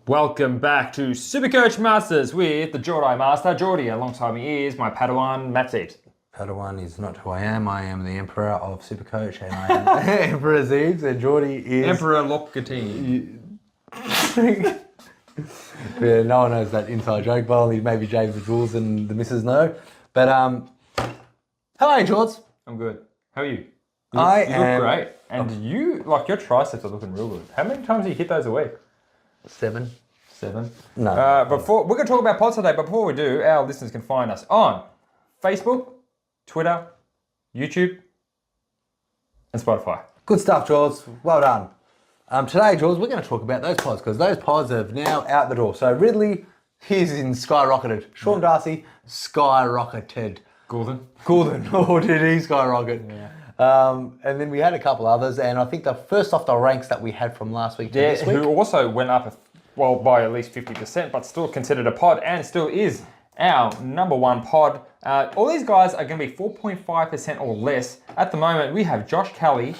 Welcome back to Supercoach Masters with the Geordie Master, Geordie. Alongside me is my Padawan, Matt Zeebs. Padawan is not who I am. I am the Emperor of Supercoach, and I am Emperor Zeebs, and Geordie is... Emperor Lopkatini. Yeah, no one knows that inside joke, but only maybe James the Jules and the missus know. But, hello, George. I'm good. How are you? You am... look great. And you, like, your triceps are looking real good. How many times do you hit those a week? 7. No. We're going to talk about pods today, but before we do, our listeners can find us on Facebook, Twitter, YouTube, and Spotify. Good stuff, George. Well done. Today, George, we're going to talk about those pods because those pods are now out the door. So Ridley, he's in skyrocketed. Sean Darcy, skyrocketed. Gordon. Oh, did he skyrocket? Yeah. And then we had a couple others, and I think the first off the ranks that we had from last week to this week. Who also went up, by at least 50%, but still considered a pod and still is our number one pod. All these guys are going to be 4.5% or less. At the moment, we have Josh Kelly,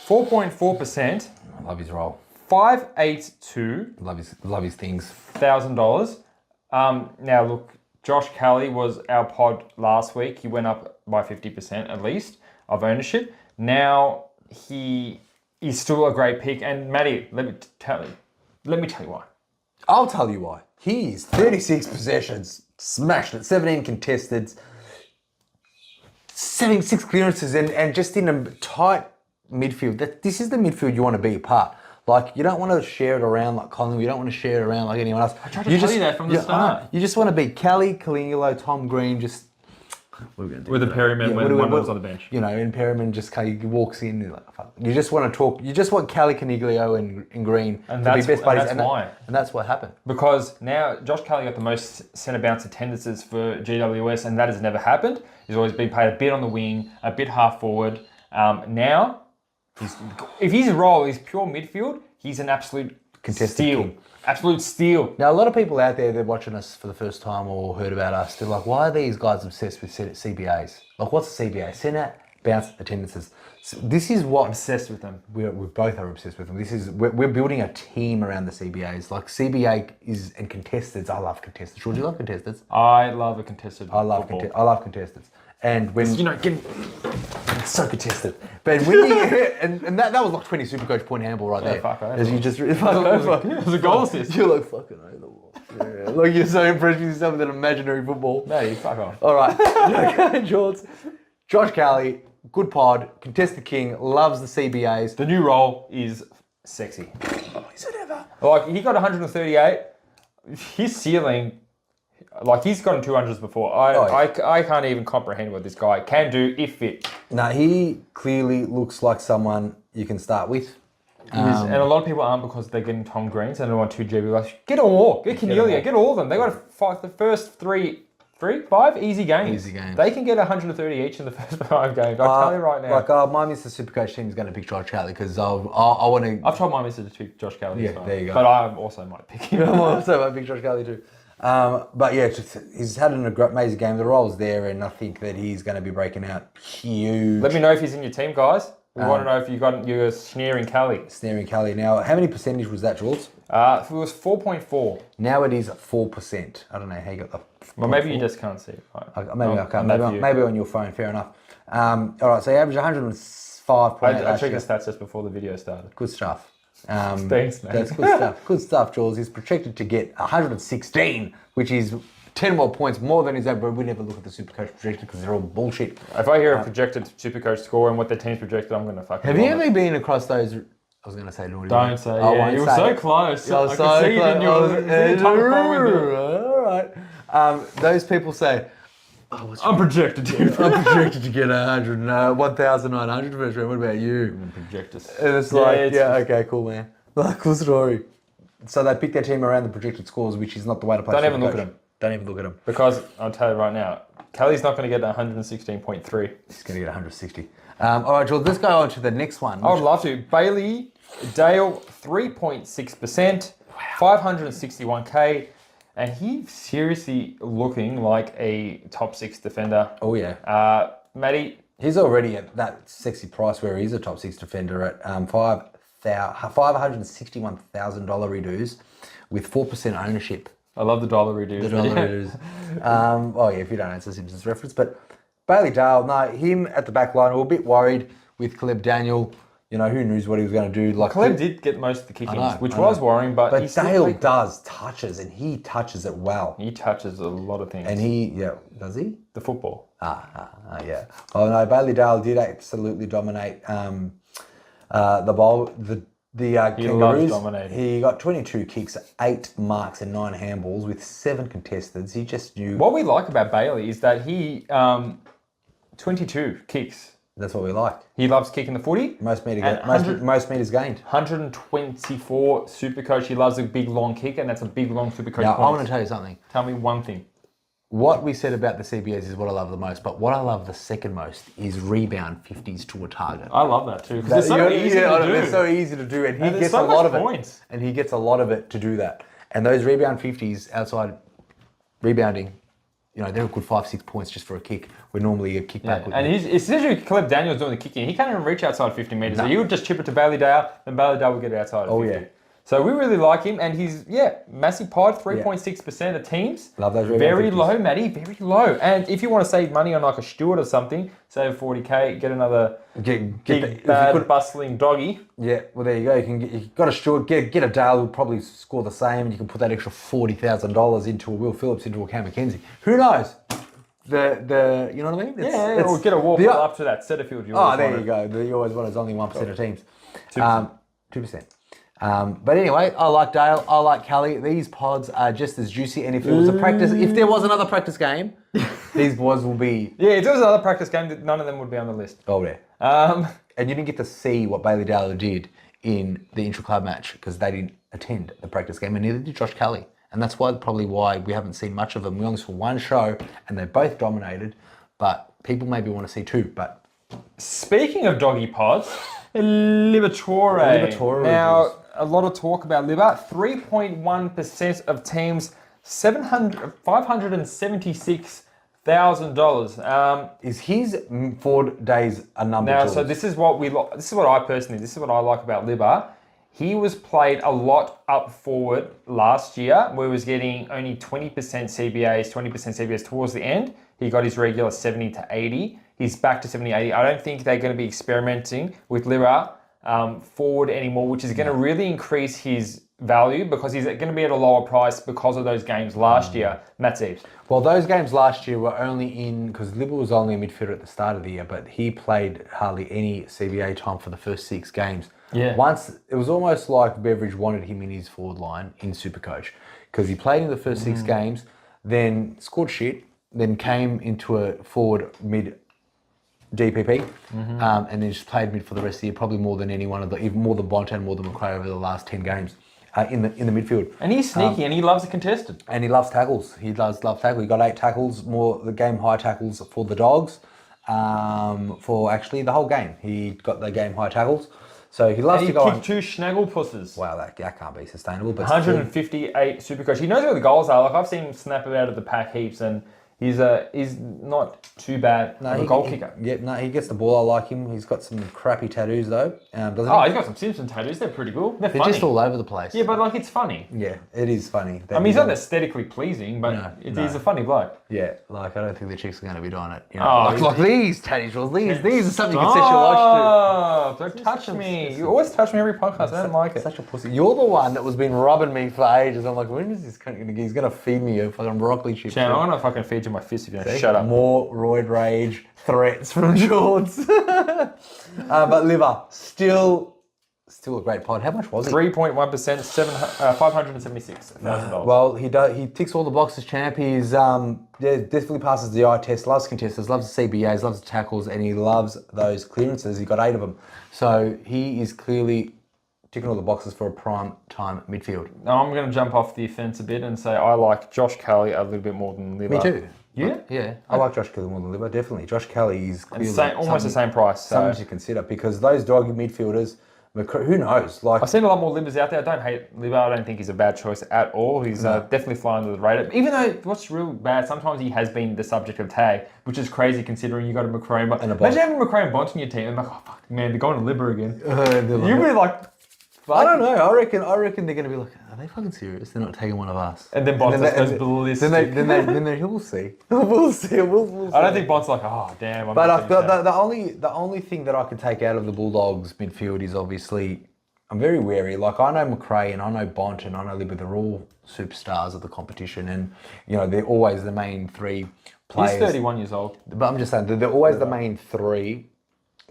4.4%. I love his role. 582. Love his things. $1,000. Now look, Josh Kelly was our pod last week. He went up by 50% at least of ownership. Now he is still a great pick. And Matty, let me tell you why. I'll tell you why. He's 36 possessions, smashed it, 17 contested, 76 clearances, and just in a tight midfield. This is the midfield you want to be a part. Like, you don't want to share it around like Collingwood. You don't want to share it around like anyone else. I tried to tell you that from the start. You just want to be Kelly, Kalingolo, Tom Green, just... What are we going to do? With the Perryman when one was on the bench. You know, and Perryman just he walks in, you're like, fuck. You just want to talk. You just want Kelly, Caniglio, and Green to be best buddies. And that's why. And that's what happened. Because now Josh Kelly got the most centre bounce attendances for GWS, and that has never happened. He's always been played a bit on the wing, a bit half forward. Now, if his role is pure midfield, he's an absolute steal. King. Absolute steal. Now, a lot of people out there, they're watching us for the first time or heard about us. They're like, why are these guys obsessed with CBAs? Like, what's a CBA? Centre bounce attendances. So this is what... Obsessed with them. We both are obsessed with them. We're building a team around the CBAs. Like, CBA is... And contestants. I love contestants. George, you love contestants? I love a contested I love contestants. And when... You know, it's so contested. But when you... and that was like 20 Supercoach point handball right there. Fuck, as you just... It was a goal assist. You're like, fucking over the wall. Yeah. Like, you're so impressed with yourself with an imaginary football. No, you fuck off. All right. Okay, George. Josh Kelly, good pod, contested king, loves the CBAs. The new role is sexy. Oh, is it ever? Like, he got 138. His ceiling... Like, he's gotten 200s before. I can't even comprehend what this guy can do if fit. No, he clearly looks like someone you can start with. And a lot of people aren't because they're getting Tom Greens and they want 2 GB. Like, get them all. Get Cornelia. Get all of them. They got to fight the first 5 easy games. Easy games. They can get 130 each in the first 5 games. I'll tell you right now. Like, my Mr. Supercoach team is going to pick Josh Kelly because I want to... I've told my missus to pick Josh Kelly as well. There you go. But I also might pick him. I also might pick Josh Kelly too. But yeah, he's had an amazing game. The role's there, and I think that he's going to be breaking out huge. Let me know if he's in your team, guys. We want to know if you got your Sneering Kelly. Snaring Kelly. Now, how many percentage was that, Jules? It was 4.4. Now it is 4%. I don't know how you got the... Well, maybe you just can't see it. Right? Maybe I can't. Maybe on your phone. Fair enough. All right, so you average 105.8. I checked the stats just before the video started. Good stuff. Thanks, man. That's good stuff. Good stuff, Jules. He's projected to get 116, which is 10 more points more than his average, but we never look at the Supercoach projected because they're all bullshit. If I hear a projected Supercoach score and what their team's projected, I'm going to fucking... Have you ever been across those... I was going to say... Don't say it. You were so close. I was so close. All right. Those people say... I'm projected to. I'm projected to get 1,900 first round. What about you? Projectors. And it's like, okay, cool, man. Like, cool story. So they pick their team around the projected scores, which is not the way to play. Don't even look at them. Don't even look at them. Because I'll tell you right now, Kelly's not going to get 116.3. He's going to get 160. All right, George, let's go on to the next one. I would love to. Bailey Dale, 3.6%, 561k. And he's seriously looking like a top 6 defender. Oh, yeah. Matty. He's already at that sexy price where he's a top 6 defender at $561,000 reduce with 4% ownership. I love the dollar reduce. The dollar reduce. Oh yeah, if you don't know, it's a Simpsons reference. But Bailey Dale, no, him at the back line, we were a bit worried with Caleb Daniel. You know, who knows what he was going to do. Like Caleb did get most of the kick-ins, which was worrying, but Dale does touches, and he touches it well. He touches a lot of things. And does he? The football. Yeah. Oh no, Bailey Dale did absolutely dominate the bowl. The Kangaroos. Dominating. He got 22 kicks, 8 marks, and 9 handballs with 7 contesteds. He just knew. What we like about Bailey is that he 22 kicks. That's what we like. He loves kicking the footy. Most meters gained. 124 Supercoach. He loves a big long kick, and that's a big long Supercoach. Now, I want to tell you something. Tell me one thing. What we said about the CBAs is what I love the most, but what I love the second most is rebound 50s to a target. I love that too, because they're so easy to do. They're so easy to do, and he gets so a lot of points. it. And he gets a lot of it to do that. And those rebound 50s outside rebounding, you know, they're a good 5-6 points just for a kick. We're normally a kick back. And he's essentially Caleb Daniel's doing the kicking. He can't even reach outside 50 metres. So you would just chip it to Bailey Dale, and Bailey Dale will get it outside of 50. So we really like him, and he's, massive pod, 3.6% of teams. Love those rebound Very 50s. low, Matty, very low. And if you want to save money on like a Stewart or something, save 40k, get another big, bad, bustling doggy. Yeah, well there you go. You got a Stewart, get a Dale who'll probably score the same, and you can put that extra $40,000 into a Will Phillips, into a Cam McKenzie. Who knows? The you know what I mean? Or get a Warfel up to that Setterfield. You go. You always want. It's only 1% of teams. 2%. But anyway, I like Dale. I like Kelly. These pods are just as juicy. And if it was if there was another practice game, these boys will be. Yeah, if there was another practice game, none of them would be on the list. Oh yeah. And you didn't get to see what Bailey Dale did in the intra-club match because they didn't attend the practice game, and neither did Josh Kelly. And that's probably why we haven't seen much of them. We only saw one show, and they both dominated. But people maybe want to see 2. But speaking of doggy pods, Liberatore. Now, a lot of talk about Liber. 3.1% of teams, $576,000. Is his forward days a number? Now, so this is what I like about Liber. He was played a lot up forward last year, where he was getting only 20% CBAs towards the end. He got his regular 70 to 80. He's back to 70, 80. I don't think they're going to be experimenting with Lira forward anymore, which is going to really increase his value because he's going to be at a lower price because of those games last year. Matt Zeeves. Well, those games last year were only because Libba was only a midfielder at the start of the year, but he played hardly any CBA time for the first 6 games. Yeah. Once it was almost like Beveridge wanted him in his forward line in Supercoach because he played in the first 6 games, then scored shit, then came into a forward mid DPP, and then just played mid for the rest of the year, probably more than any one of even more than Bonte and more than McRae over the last 10 games in the midfield. And he's sneaky, and he loves a contested. And he loves tackles. He does love tackle. He got 8 tackles, more the game high tackles for the Dogs. For actually the whole game, he got the game high tackles. So he loves to go. He kicked 2 Schnagglepusses. Wow, that can't be sustainable. But 158 Supercoach. He knows where the goals are. Like I've seen him snap it out of the pack heaps, and he's not too bad a goal kicker. He gets the ball. I like him. He's got some crappy tattoos though, doesn't he? Oh, he's got some Simpson tattoos. They're pretty cool. They're funny. Just all over the place. Yeah, but like it's funny. Yeah, it is funny. I mean, he's not aesthetically pleasing, but he's a funny bloke. Yeah, like I don't think the chicks are going to be doing it. You know, like these tattoos. These are something you can set your watch to. Don't touch me. You always touch me every podcast. I don't like it. Such a pussy. You're the one that was been rubbing me for ages. I'm like, when is this cunt gonna? He's gonna feed me a fucking broccoli chip. Shan, I'm gonna fucking feed you my fist if you don't shut up. More roid rage threats from George. But Liver, still a great pod. How much was it? 3.1%, $576,000. Well, he ticks all the boxes, champ. He's definitely passes the eye test, loves contestants, loves the CBAs, loves the tackles, and he loves those clearances. He got 8 of them. So he is clearly ticking all the boxes for a prime time midfield. Now I'm going to jump off the fence a bit and say I like Josh Kelly a little bit more than Liver. Me too. Yeah? Yeah. I like Josh Kelly more than Liver, definitely. Josh Kelly is clearly almost the same price. Something to consider because those doggy midfielders, who knows? Like I've seen a lot more Livers out there. I don't hate Liver. I don't think he's a bad choice at all. He's definitely flying under the radar. Even though what's real bad, sometimes he has been the subject of tag, which is crazy considering you got a McRae and imagine having McRae and Bont in your team and like, oh fuck, man, they're going to Liver again. You'd be like I don't know. I reckon they're going to be like, are they fucking serious? They're not taking one of us. And then Bont just goes ballistic. Then we'll see. We'll see. We'll see. I don't think Bont's like, oh damn. But the only thing that I can take out of the Bulldogs midfield is obviously I'm very wary. Like I know McRae and I know Bont and I know Libba. They're all superstars of the competition, and they're always the main three players. He's 31 years old. But I'm just saying they're always the main three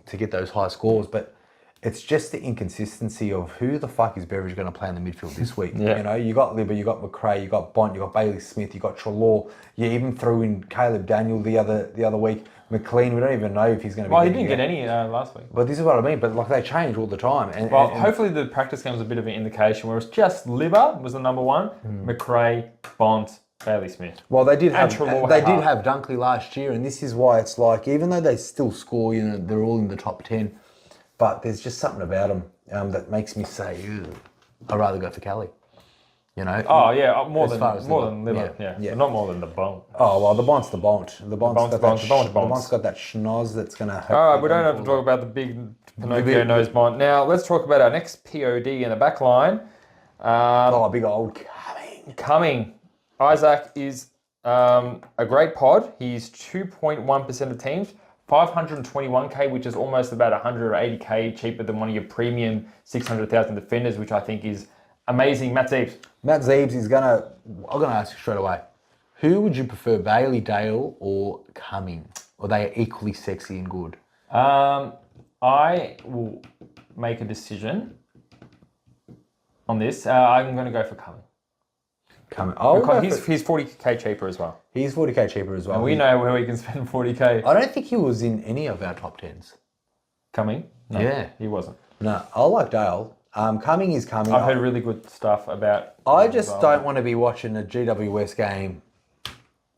to get those high scores, but. It's just the inconsistency of who the fuck is Beveridge going to play in the midfield this week. Yeah. You got Libba, you got McRae, you got Bont, you got Bailey Smith, you got Trelaw. You even threw in Caleb Daniel the other week. McLean, we don't even know if he's going to be. Well, he didn't get any last week. But this is what I mean. But like they change all the time. And hopefully the practice game was a bit of an indication where it's just Libba was the number one, McRae, Bont, Bailey Smith. Well, they did have Trelaw Dunkley last year, and this is why it's like even though they still score, they're all in the top 10. But there's just something about them that makes me say, I'd rather go for Kelly. Oh yeah, more than Libba. Yeah. Not more than the Bont. Oh well, the Bont's the Bont. The Bont's got that schnoz that's gonna. All right, we don't have to talk about the big Pinocchio nose Bont. Now let's talk about our next POD in the back line. Big old Cumming. Isaac is a great pod. He's 2.1% of teams. 521k, which is almost about 180k cheaper than one of your premium 600,000 defenders, which I think is amazing. Matt Zeebs. Matt Zeebs is I'm gonna ask you straight away. Who would you prefer, Bailey, Dale, or Cumming? Or they are equally sexy and good? I will make a decision on this. I'm going to go for Cumming. Because he's 40k cheaper as well. He's 40k cheaper as well. And we know where we can spend 40k. I don't think he was in any of our top 10s. Cumming? No, yeah. He wasn't. No, I like Dale. Cumming is Cumming. I've heard really good stuff about... I just don't want to be watching a GWS game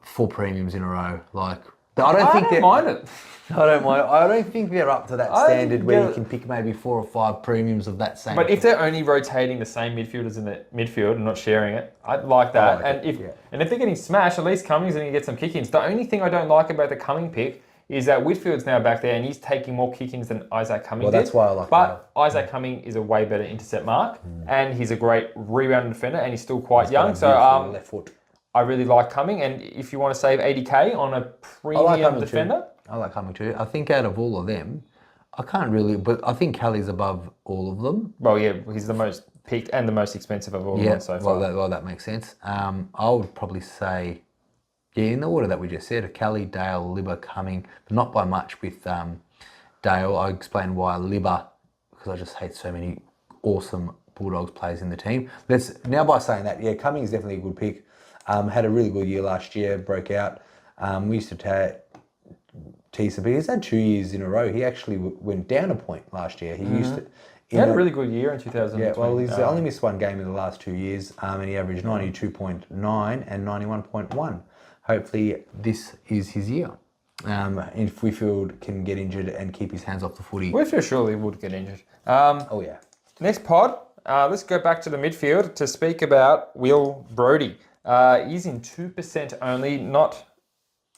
4 premiums in a row. I don't mind it. I don't mind. I don't think they're up to that standard where you can pick maybe 4 or 5 premiums of that same. But if they're only rotating the same midfielders in the midfield and not sharing it, I'd like that. If they're getting smashed, at least Cummings going to get some kick-ins. The only thing I don't like about the Cumming pick is that Whitfield's now back there and he's taking more kick-ins than Isaac Cumming did. That's why I like that. But Isaac Cumming is a way better intercept mark and he's a great rebound defender and he's still quite young. So left foot. I really like Cumming, and if you want to save 80k on a premium defender... I like Cumming too. I think out of all of them, I can't really... But I think Kelly's above all of them. Well, yeah, he's the most picked and the most expensive of all of them so far. Well, that makes sense. I would probably say, in the order that we just said, Kelly, Dale, Libba, Cumming, but not by much with Dale. I'll explain why Libba, because I just hate so many awesome Bulldogs players in the team. Now by saying that, Cumming is definitely a good pick. Had a really good year last year, broke out. We used to tease him, but he's had 2 years in a row. He actually went down a point last year. He used to. He had a really good year in 2020. Yeah, well, he's only missed 1 game in the last 2 years, and he averaged 92.9 and 91.1. Hopefully, this is his year. If Whitfield can get injured and keep his hands off the footy. Whitfield surely would get injured. Yeah. Next pod, let's go back to the midfield to speak about Will Brodie. He's in 2% only, not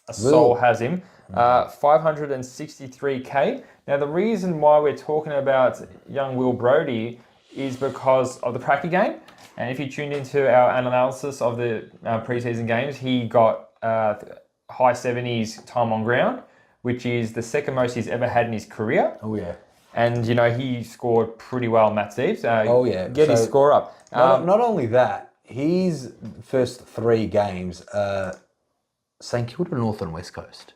a soul has him. 563k. Now, the reason why we're talking about young Will Brodie is because of the Pracky game. And if you tuned into our analysis of the preseason games, he got high 70s time on ground, which is the second most he's ever had in his career. Oh, yeah. And, he scored pretty well, Matt Zeebs. Get his So, score up. Not only that, his first 3 games, St Kilda, North and West Coast.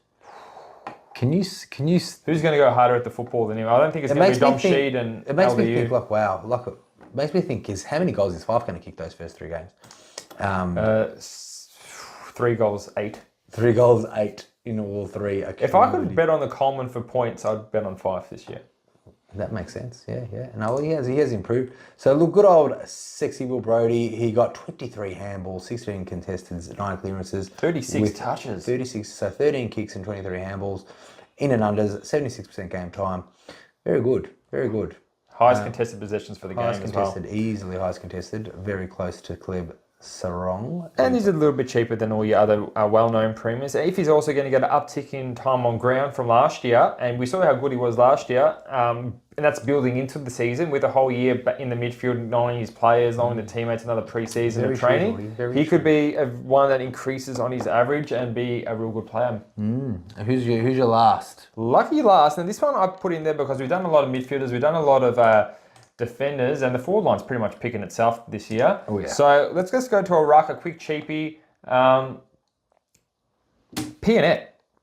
Can you? Who's going to go harder at the football than him? I don't think it's going to be Dom Sheed and It makes LDU. me think, like, wow. It makes me think, how many goals is Fife going to kick those first 3 games? 3 goals, 8. 3 goals, 8 in all 3. If I could bet on the Coleman for points, I'd bet on Fife this year. That makes sense. Yeah. No, he has improved. So look, good old sexy Will Brodie. He got 23 handballs, 16 contesteds, 9 clearances, 36 touches, 36. So 13 kicks and 23 handballs, in and unders, 76% game time. Very good. Very good. Highest contested possessions for the game as well. Easily highest contested. Very close to Kleb Sarong. And he's a little bit cheaper than all your other well-known premiums. If he's also going to get an uptick in time on ground from last year, and we saw how good he was last year, and that's building into the season with a whole year in the midfield, knowing his players, knowing the teammates, another pre-season of training. He could be one that increases on his average and be a real good player. Who's your last? Lucky last, and this one I put in there because we've done a lot of midfielders, we've done a lot of defenders, and the forward line's pretty much picking itself this year. Oh, yeah. So let's just go to a ruck, a quick cheapie.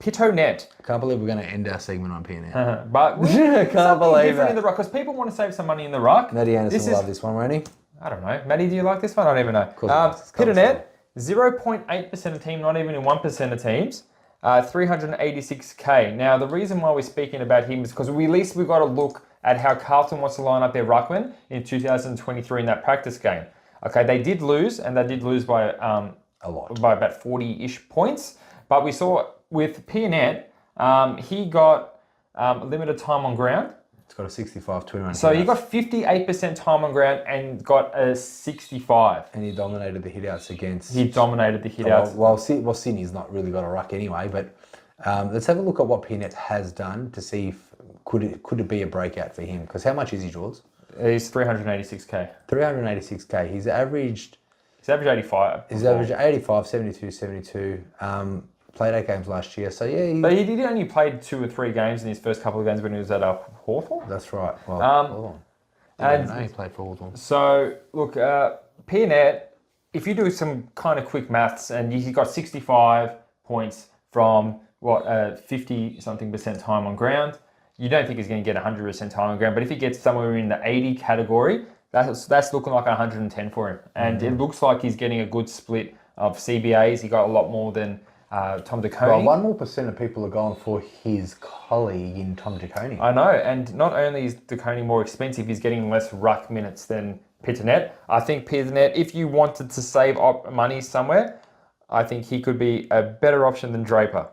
Pitonet. Can't believe we're going to end our segment on PNN. But Can't believe different it. in the ruck because people want to save some money in the ruck. Maddie Anderson will love this one, won't he? I don't know. Maddie, do you like this one? I don't even know. Pitonet, 0.8% of team, not even in 1% of teams. 386k. Now, the reason why we're speaking about him is because at least we've got to look at how Carlton wants to line up their ruckman in 2023 in that practice game. Okay, they did lose, and they did lose by A lot. by about 40-ish points. But we saw with Pianet, he got limited time on ground. It's got a 65-21. So he got 58% time on ground and got a 65. And he dominated the hitouts against... He dominated the hitouts. Well, Sydney's not really got a ruck anyway, but let's have a look at what Pianet has done to see if could it be a breakout for him. Because how much is he, Jules? He's 386k. 386k. He's averaged 85. He's averaged 85, 72, 72. Played 8 games last year. So, yeah. But he did only played 2 or 3 games in his first couple of games when he was at Hawthorn. That's right. Well, Hawthorn. And he played for Hawthorn. So, look, Pianet, if you do some kind of quick maths and he got 65 points from, 50-something% time on ground, you don't think he's going to get 100% time on ground. But if he gets somewhere in the 80 category, that's looking like 110 for him. And it looks like he's getting a good split of CBAs. He got a lot more than Tom DeConey. Well, 1 more % of people are going for his colleague in Tom DeConey. I know. And not only is DeConey more expensive, he's getting less ruck minutes than Pitonet. I think Pitonet, if you wanted to save money somewhere, I think he could be a better option than Draper.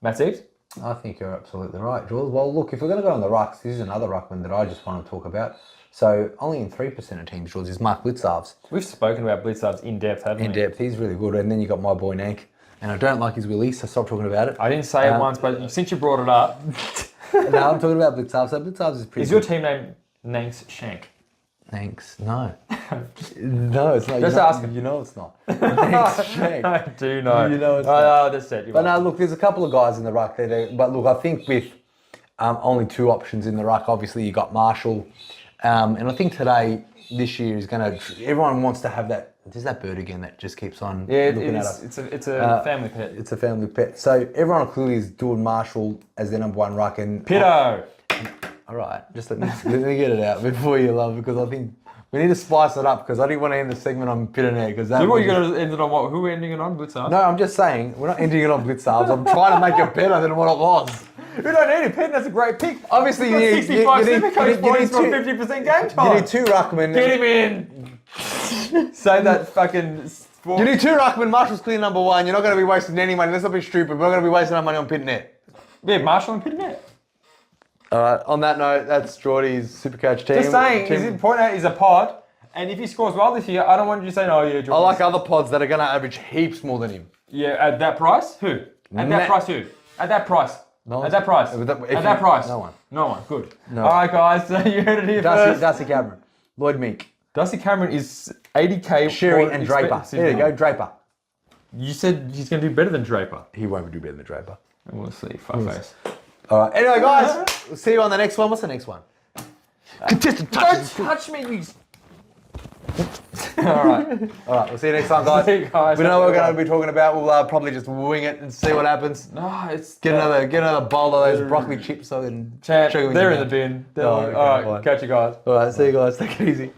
That's it. I think you're absolutely right, Jules. Well, look, if we're going to go on the rucks, this is another ruckman that I just want to talk about. So, only in 3% of teams, Jules, is Mark Blitzarves. We've spoken about Blitzarves in depth, haven't we? In depth, he's really good. And then you got my boy Nank. And I don't like his willy, so stop talking about it. I didn't say it once, but since you brought it up... No, I'm talking about Blitzarves. So, Blitzarves is pretty Is your team name Nanks Shank? Nanks? No. No, it's not. Just ask him. You know it's not. Nanks Shank. I do know. You know it's not. That's it. But no, look, there's a couple of guys in the ruck there. But look, I think with only 2 options in the ruck, obviously you got Marshall. And I think this year is going to... Everyone wants to have that... There's that bird again that just keeps on looking at us. It's a family pet. It's a family pet. So everyone clearly is doing Marshall as their number 1 ruck. And Pitto! All right, just let me get it out before you love, because I think we need to spice it up, because I didn't want to end the segment on Pitonet. Because that. So what, you're going to end it on what? Who are ending it on? Blitzarves? No, I'm just saying, we're not ending it on Blitzarves. I'm trying to make it better than what it was. You don't need a pin, that's a great pick. Obviously, you need 65 Supercoach points for 50% game time. You need 2 ruckmen. Get him in. Say that fucking... You need 2 ruckmen. Marshall's clear number 1. You're not going to be wasting any money. Let's not be stupid. We're not going to be wasting our money on Pitonet. Yeah, Marshall and Pitonet. All right, on that note, that's Geordie's Supercoach team. Just saying, point out he's a pod, and if he scores well this year, I don't want you to say, no, yeah, Geordie. I like other pods that are going to average heaps more than him. Yeah, at that price? Who? At that price, who? At that price. No at that price. At that price. No one. No one. Good. No. All right, guys. So you heard it here first. Darcy Cameron. Lloyd Meek. Darcy Cameron is 80k. Sherry and Draper. There you go, Draper. You said he's going to do better than Draper. He won't do better than Draper. We'll see. Fuckface. All right. Anyway, guys, we'll see you on the next one. What's the next one? Contested touches. Don't touch me, you... All right. We'll see you next time, guys. See you guys. We know what we're going to be talking about. We'll probably just wing it and see what happens. No, it's... Get another bowl of those broccoli chips so I can... They're in the bin. All right. Catch you guys. All right. See you guys. Take it easy.